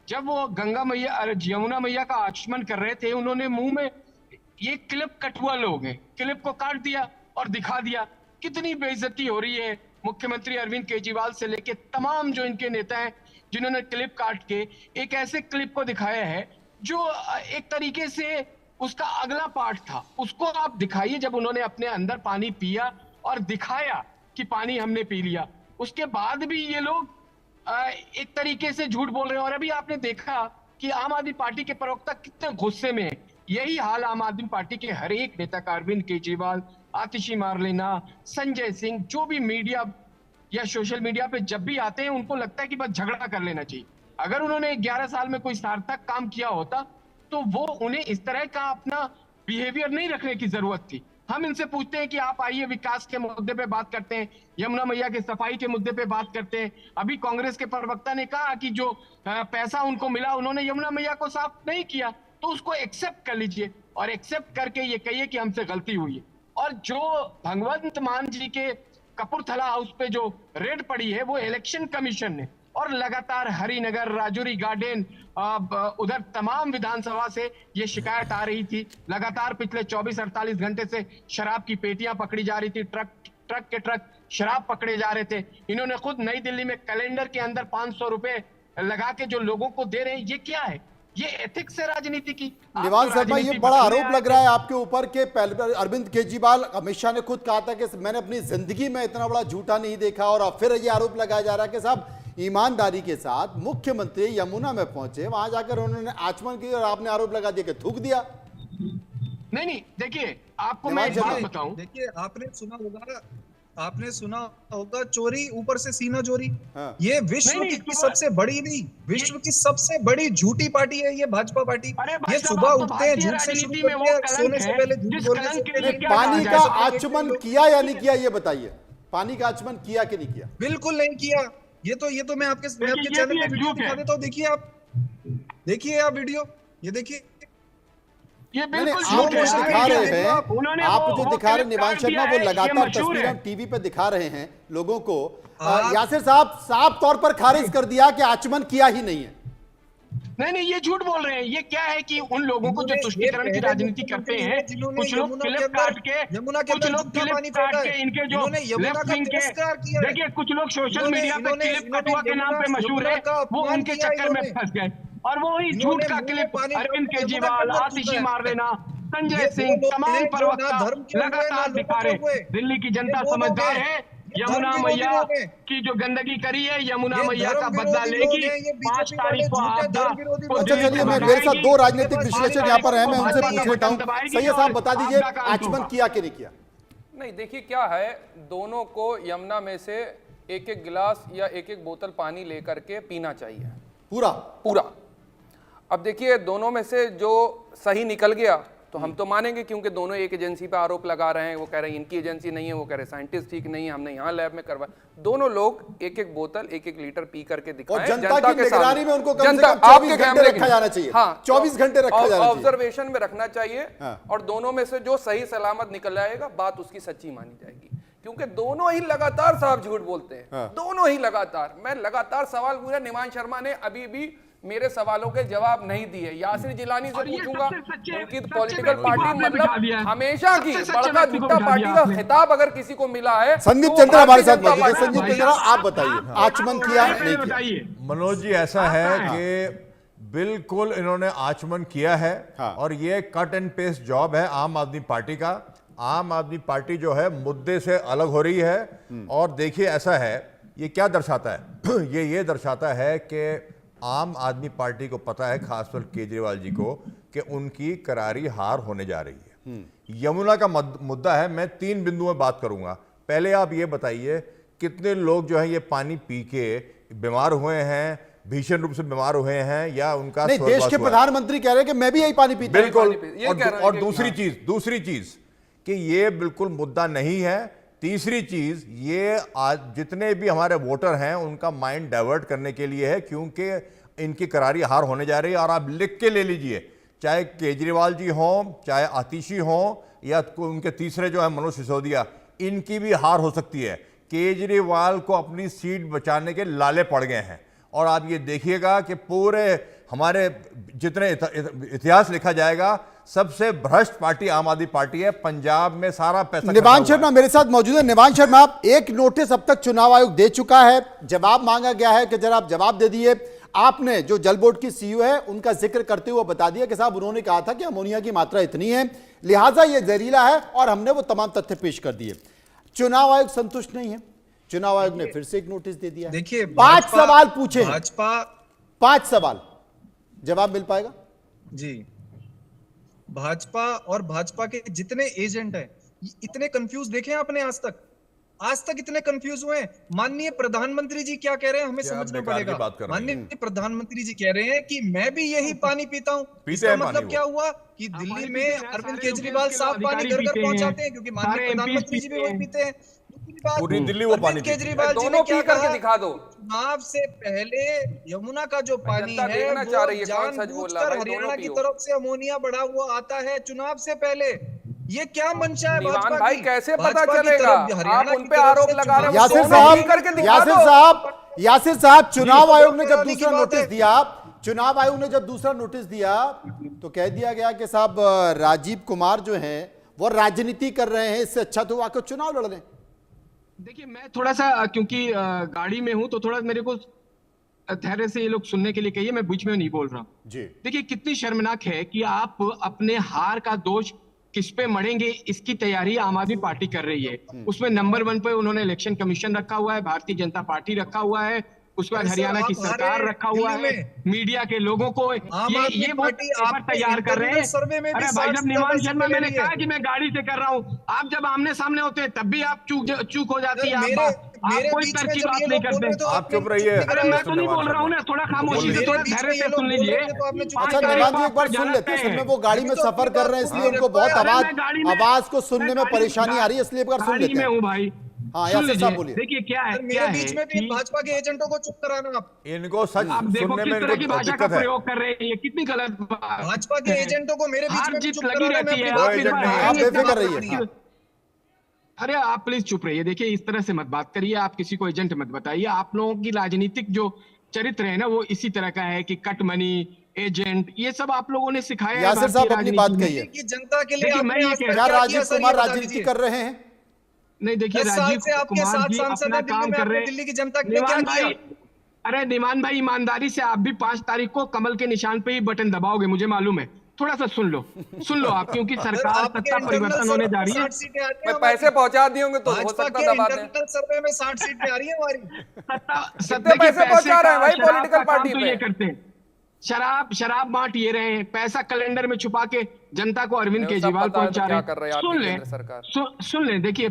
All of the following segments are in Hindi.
जब वो गंगा मैया यमुना मैया का आचमन कर रहे थे, उन्होंने मुंह में, ये क्लिप कटुआ लोग हैं, क्लिप को काट दिया और दिखा दिया। कितनी बेइज्जती हो रही है मुख्यमंत्री अरविंद केजरीवाल से लेके तमाम जो इनके नेता हैं, जिन्होंने क्लिप काट के एक ऐसे क्लिप को दिखाया है जो एक तरीके से उसका अगला पार्ट था, उसको आप दिखाइए। जब उन्होंने अपने अंदर पानी पिया और दिखाया कि पानी हमने पी लिया, उसके बाद भी ये लोग एक तरीके से झूठ बोल रहे हैं। और अभी आपने देखा कि आम आदमी पार्टी के प्रवक्ता कितने गुस्से में हैं। यही हाल आम आदमी पार्टी के हर एक नेता का, अरविंद केजरीवाल, आतिशी मारलेना, संजय सिंह, जो भी मीडिया या सोशल मीडिया पे जब भी आते हैं, उनको लगता है कि बस झगड़ा कर लेना चाहिए। अगर उन्होंने 11 साल में कोई सार्थक काम किया होता तो वो उन्हें इस तरह का अपना बिहेवियर नहीं रखने की जरूरत थी। हम इनसे पूछते हैं कि आप आइए, विकास के मुद्दे पे बात करते हैं, यमुना मैया के सफाई के मुद्दे पे बात करते हैं। अभी कांग्रेस के प्रवक्ता ने कहा कि जो पैसा उनको मिला, उन्होंने यमुना मैया को साफ नहीं किया, तो उसको एक्सेप्ट कर लीजिए और एक्सेप्ट करके ये कहिए कि हमसे गलती हुई है। और जो भगवंत मान जी के कपूरथला हाउस पे जो रेड पड़ी है, वो इलेक्शन कमीशन ने, और लगातार हरिनगर, राजौरी गार्डन, उधर तमाम विधानसभा से ये शिकायत आ रही थी। लगातार पिछले 24-48 घंटे से शराब की पेटियां पकड़ी जा रही थी, ट्रक के ट्रक शराब पकड़े जा रहे थे। इन्होंने खुद नई दिल्ली में कैलेंडर के अंदर 500 रुपए लगा के जो लोगों को दे रहे हैं, ये क्या है? ये एथिक्स है राजनीति की। निवास शर्मा, ये बड़ा आरोप लग रहा है आपके ऊपर के अरविंद केजरीवाल, अमित शाह ने खुद कहा था कि मैंने अपनी जिंदगी में इतना बड़ा झूठा नहीं देखा, और अब फिर ये आरोप लगाया जा रहा है कि साहब ईमानदारी के साथ मुख्यमंत्री यमुना में पहुंचे, वहां जाकर उन्होंने आचमन किया और आपने आरोप लगा दिया कि थूक दिया। नहीं, देखिए आपको मैं एक बात बताऊं। देखिए, आपने सुना होगा चोरी ऊपर से सीना चोरी। हाँ। ये विश्व की सबसे बड़ी नहीं, विश्व की सबसे बड़ी झूठी पार्टी है ये भाजपा पार्टी। ये सुबह उठते हैं झूठ से शुरू करते हैं, सोने से पहले झूठ बोलने से पहले। पानी का आचमन किया या नहीं किया, ये बताइए। पानी का आचमन किया कि नहीं किया? बिल्कुल नहीं किया। ये तो मैं आपके चैनल पे वीडियो दिखा देता हूँ। देखिए आप वीडियो, ये देखिए। ये बिल्कुल आप जो दिखा रहे हैं, आप जो दिखा रहे हैं निवास शर्मा, वो लगातार तस्वीरें टीवी पे दिखा रहे हैं लोगों को। यासिर साहब साफ तौर पर खारिज कर दिया कि आचमन किया ही नहीं है। नहीं, ये झूठ बोल रहे हैं। ये क्या है कि उन लोगों को जो तुष्टीकरण की राजनीति करते हैं, कुछ लोग क्लिप काट के, कुछ लोग क्लिप काट के, इनके जो लेफ्ट विंग के, देखिए कुछ लोग सोशल मीडिया पे क्लिप कटुआ के नाम पे मशहूर है, वो उनके चक्कर में फंस गए। और वो ही झूठ का क्लिप अरविंद केजरीवाल, आतिशी मारलेना, संजय सिंह, तमाम प्रवक्ता लगातार दिखा रहे। दिल्ली की जनता समझदार है। यमुना मैया की जो गंदगी करी है, यमुना मैया का बदला लेगी। 5 तारीख को आपदा। अच्छा चलिए, मेरे साथ 2 राजनीतिक विश्लेषक यहाँ पर हैं, मैं उनसे पूछ लेता हूँ। सैयद साहब बता दीजिए, आचमन किया कि नहीं किया? नहीं, देखिए क्या है, दोनों को यमुना में से एक एक गिलास या एक एक बोतल पानी लेकर के पीना चाहिए, पूरा। अब देखिए, दोनों में से जो सही निकल गया तो हम तो मानेंगे, क्योंकि दोनों एक एजेंसी पे आरोप लगा रहे हैं। वो कह रहे हैं इनकी एजेंसी नहीं है, वो कह रहे हैं साइंटिस्ट ठीक नहीं है, हमने यहाँ लैब में करवाया। दोनों लोग एक एक बोतल, एक एक लीटर पी करके दिखाएं, जनता की निगरानी में उनको कम से कम 24 घंटे रखा जाना चाहिए। हाँ, 24 घंटे रखा जाना चाहिए, ऑब्जर्वेशन में रखना चाहिए। और दोनों में से जो सही सलामत निकल आएगा, बात उसकी सच्ची मानी जाएगी। क्योंकि दोनों ही लगातार साहब झूठ बोलते हैं, दोनों ही लगातार। मैं लगातार सवाल पूछा, निवास शर्मा ने अभी भी मेरे सवालों के जवाब नहीं दिए। यासिर जिलानी से पूछूंगा, उनकी पॉलिटिकल पार्टी मतलब हमेशा की बड़का दिखता पार्टी का खिताब अगर किसी को मिला है, संदीप चंद्रा हमारे साथ मौजूद है। संदीप चंद्रा, आप बताइए, आचमन किया नहीं किया? मनोज जी, ऐसा है कि बिल्कुल इन्होंने आचमन किया है। और ये कट एंड पेस्ट जॉब है आम आदमी पार्टी का। आम आदमी पार्टी जो है मुद्दे से अलग हो रही है। और देखिए, ऐसा है, ये क्या दर्शाता है? ये दर्शाता है कि आम आदमी पार्टी को पता है, खासतौर केजरीवाल जी को, कि उनकी करारी हार होने जा रही है। यमुना का मुद्दा है। मैं 3 बिंदुओं में बात करूंगा। पहले आप ये बताइए, कितने लोग जो है ये पानी पी के बीमार हुए हैं, भीषण रूप से बीमार हुए हैं, या उनका नहीं, देश के प्रधानमंत्री कह रहे हैं कि मैं भी यही पानी पीता हूं। बिल्कुल। और दूसरी चीज कि ये बिल्कुल मुद्दा नहीं है। तीसरी चीज, ये आज जितने भी हमारे वोटर हैं उनका माइंड डाइवर्ट करने के लिए है, क्योंकि इनकी करारी हार होने जा रही है। और आप लिख के ले लीजिए, चाहे केजरीवाल जी हों, चाहे आतिशी हों, या उनके तीसरे जो है मनोज सिसोदिया, इनकी भी हार हो सकती है। केजरीवाल को अपनी सीट बचाने के लाले पड़ गए हैं और आप ये देखिएगा कि पूरे हमारे जितने इतिहास लिखा जाएगा, सबसे भ्रष्ट पार्टी आम आदमी पार्टी है। पंजाब में सारा पैसा। निवान शर्मा मेरे साथ मौजूद है। निवान शर्मा, आप एक नोटिस अब तक चुनाव आयोग दे चुका है, जवाब मांगा गया है कि जरा आप जवाब दे दिए। आपने जो जल बोर्ड की सीईओ है उनका जिक्र करते हुए बता दिया कि साहब उन्होंने कहा था कि अमोनिया की मात्रा इतनी है, लिहाजा ये जहरीला है, और हमने वो तमाम तथ्य पेश कर दिए। चुनाव आयोग संतुष्ट नहीं है, चुनाव आयोग ने फिर से एक नोटिस दे दिया। देखिए, 5 सवाल पूछे, भाजपा 5 सवाल, जवाब मिल पाएगा? जी, भाजपा और भाजपा के जितने एजेंट हैं इतने कंफ्यूज देखे हैं आपने आज तक इतने कंफ्यूज हुए हैं। माननीय प्रधानमंत्री जी क्या कह रहे हैं हमें समझना पड़ेगा। माननीय प्रधानमंत्री जी कह रहे हैं कि मैं भी यही पानी पीता हूं। इसका मतलब क्या हुआ कि दिल्ली में अरविंद केजरीवाल साफ पानी घर घर पहुंचाते हैं, क्योंकि माननीय प्रधानमंत्री जी भी वही पीते हैं। पूरी दिल्ली वो पानी केजरीवाल जी ने क्या कहा, दिखा दो चुनाव से पहले यमुना का जो पानी है वो जानबूझकर हरियाणा की तरफ से अमोनिया बढ़ा हुआ आता है चुनाव से पहले। ये क्या मंशा है भाजपा भाई की? कैसे पता चलेगा? आप उन पे आरोप लगा रहे हो। यासिर साहब, चुनाव आयोग ने जब दूसरा नोटिस दिया, चुनाव आयोग ने जब दूसरा नोटिस दिया तो कह दिया गया कि साहब राजीव कुमार जो हैं वो राजनीति कर रहे हैं, इससे अच्छा तो आकर चुनाव लड़ लें। देखिए, मैं थोड़ा सा क्योंकि गाड़ी में हूं तो थोड़ा मेरे को धैर्य से ये लोग सुनने के लिए कहिए, मैं बीच में नहीं बोल रहा हूं जी। देखिए, कितनी शर्मनाक है कि आप अपने हार का दोष किस पे मढ़ेंगे, इसकी तैयारी आम आदमी पार्टी कर रही है। उसमें नंबर 1 पे उन्होंने इलेक्शन कमीशन रखा हुआ है, भारतीय जनता पार्टी रखा हुआ है, उसके बाद हरियाणा की सरकार रखा हुआ है, मीडिया के लोगों को ये बहुत पेपर तैयार कर रहे हैं। अरे भाई, जब निवान शर्मा मैंने कहा कि मैं गाड़ी से कर रहा हूँ, आप जब आमने सामने होते हैं तब भी आप चूक हो जाती है। आप कोई तरह की बात नहीं करते। आप चुप रहिए। अरे मैं तो नहीं बोल रहा हूँ ना, थोड़ा खामोशी से, थोड़ा धैर्य से सुन लीजिए। अच्छा निवान जी, एक बार सुन लेते हैं। में वो गाड़ी में सफर कर रहे हैं इसलिए उनको बहुत आवाज को सुनने में परेशानी आ रही है, इसलिए एक बार सुन लेते हैं। भाई हाँ, यासिर साहब बोलिए। देखिए क्या है, मेरे बीच में भी भाजपा के एजेंटों को चुप कराना। आप इनको सच सुनने में किस तरह की भाषा का प्रयोग कर रहे हैं, ये कितनी गलत बात। भाजपा के एजेंटों को मेरे बीच में चुप लगी रहती है। आप बेफिक्र रहिए। अरे आप प्लीज चुप रहिए। देखिए, इस तरह से मत बात करिए, आप किसी को एजेंट मत बताइए। आप लोगों की राजनीतिक जो चरित्र है ना वो इसी तरह का है कि कट मनी, एजेंट, ये सब आप लोगों ने सिखाया है। यासिर साहब अपनी बात कहिए। जनता के लिए क्या राजीव कुमार राजनीति कर रहे हैं? नहीं, देखिए, राजीव कुमार जी अपना काम कर रहे हैं। दिल्ली की जनता के लिए क्या किया? अरे निमान भाई, ईमानदारी से आप भी 5 तारीख को कमल के निशान पे ही बटन दबाओगे, मुझे मालूम है। थोड़ा सा सुन लो आप, क्योंकि सरकार सत्ता परिवर्तन होने जा रही है। मैं पैसे पहुंचा दिए होंगे तो हो सकता है दबा दें। सर्वे में 60 सीटें आ रही है हमारी। सत्ता पैसे पहुंचा रहे हैं भाई पॉलिटिकल पार्टी तो ये करते हैं। शराब बांट ये रहे हैं, पैसा कैलेंडर में छुपा के जनता को अरविंद केजरीवाल पहुंचा रहे हैं। सुन ले। देखिए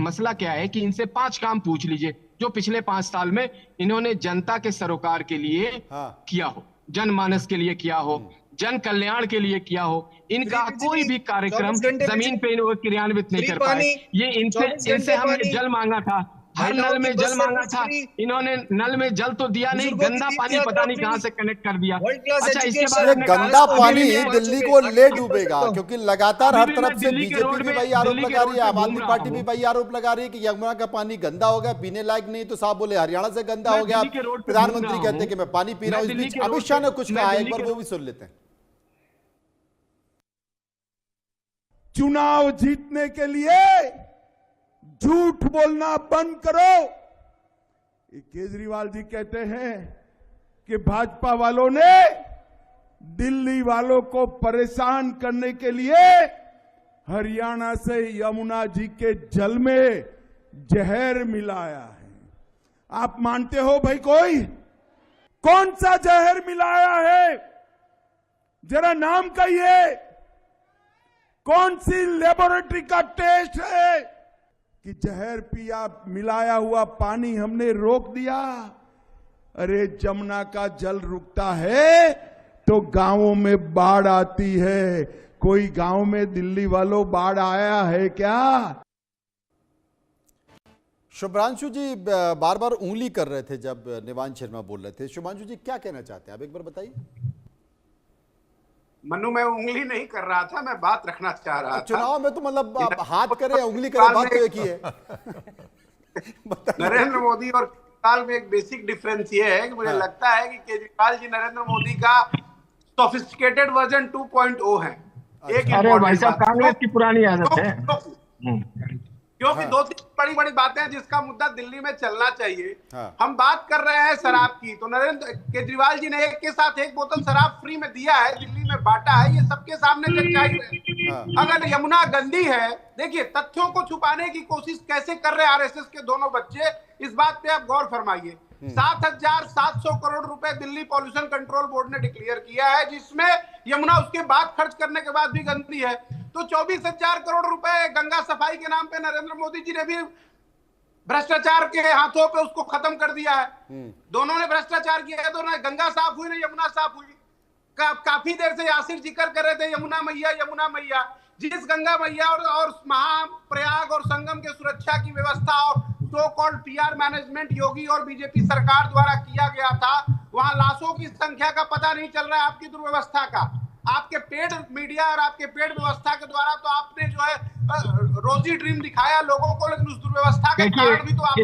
मसला क्या है कि इनसे 5 काम पूछ लीजिए जो पिछले 5 साल में इन्होंने जनता के सरोकार के लिए किया हो, जनमानस के लिए किया हो, जन कल्याण के लिए किया हो। इनका कोई भी कार्यक्रम जमीन पे क्रियान्वित नहीं कर पाए। ये इनसे हमने जल मांगा था, हर नल में जल मांगा था, इन्होंने नल में जल तो दिया नहीं, गंदा पानी पता नहीं कहां से कनेक्ट कर दिया। अच्छा, इसके बाद गंदा पानी दिल्ली को ले डूबेगा, क्योंकि लगातार हर तरफ से बीजेपी भी वही आरोप लगा रही है, आम आदमी पार्टी भी वही आरोप लगा रही है कि यमुना का पानी गंदा हो गया, पीने लायक नहीं। तो साहब बोले हरियाणा से गंदा हो गया, प्रधानमंत्री कहते हैं कि मैं पानी पी रहा हूँ। इस बीच अमित शाह ने कुछ कहा, एक बार वो भी सुन लेते हैं। चुनाव जीतने के लिए झूठ बोलना बंद करो। केजरीवाल जी कहते हैं कि भाजपा वालों ने दिल्ली वालों को परेशान करने के लिए हरियाणा से यमुना जी के जल में जहर मिलाया है। आप मानते हो भाई? कौन सा जहर मिलाया है? जरा नाम कहिए। कौन सी लेबोरेटरी का टेस्ट है कि जहर पिया, मिलाया हुआ पानी हमने रोक दिया? अरे जमुना का जल रुकता है तो गांवों में बाढ़ आती है। कोई गांव में दिल्ली वालों बाढ़ आया है क्या? शुभ्रांशु जी बार बार उंगली कर रहे थे जब निवान शर्मा बोल रहे थे। शुभ्रांशु जी क्या कहना चाहते हैं आप, एक बार बताइए। मनु, मैं उंगली नहीं कर रहा था, मैं बात रखना चाह रहा था। चुनाव में तो मतलब आप हाथ करे उंगली करे बात तो एक ही है। नरेंद्र मोदी और साल में एक बेसिक डिफरेंस ये है कि मुझे लगता है कि केजरीवाल जी नरेंद्र मोदी का सोफिस्टिकेटेड वर्जन 2.0 है। एक अरे भाई साहब, कांग्रेस की पुरानी आदत है। क्योंकि दो तीन बड़ी बड़ी बातें हैं जिसका मुद्दा दिल्ली में चलना चाहिए। हम बात कर रहे हैं शराब की, तो नरेंद्र केजरीवाल जी ने एक के साथ एक बोतल शराब फ्री में दिया है, दिल्ली में बांटा है, ये सबके सामने सच्चाई है। अगर यमुना गंदी है, देखिए तथ्यों को छुपाने की कोशिश कैसे कर रहे आरएसएस के दोनों बच्चे, इस बात पे आप गौर फरमाइए। 7,700 करोड़ रुपए दिल्ली पॉल्यूशन कंट्रोल बोर्ड ने डिक्लेयर किया है, जिसमें यमुना उसके बाद खर्च करने के बाद भी गंदी है। तो 24,000 करोड़ रुपए गंगा सफाई के नाम पे नरेंद्र मोदी जी ने भी भ्रष्टाचार के हाथों पे उसको खत्म कर दिया है। दोनों ने भ्रष्टाचार किया है, तो ना गंगा साफ हुई ना यमुना साफ हुई। काफी देर से यासिर जिक्र कर रहे थे यमुना मैया, यमुना मैया। जिस गंगा मैया और महाप्रयाग और संगम के सुरक्षा की व्यवस्था और सो कॉल्ड पीआर मैनेजमेंट योगी और बीजेपी सरकार द्वारा किया गया था, वहां लाशों की संख्या का पता नहीं चल रहा है आपकी दुर्व्यवस्था का। आपके पेड मीडिया और आपके पेड व्यवस्था के द्वारा तो आपने जो है रोजी ड्रीम दिखाया लोगों को, लेकिन उस दुर्व्यवस्था के कारण भी तो आप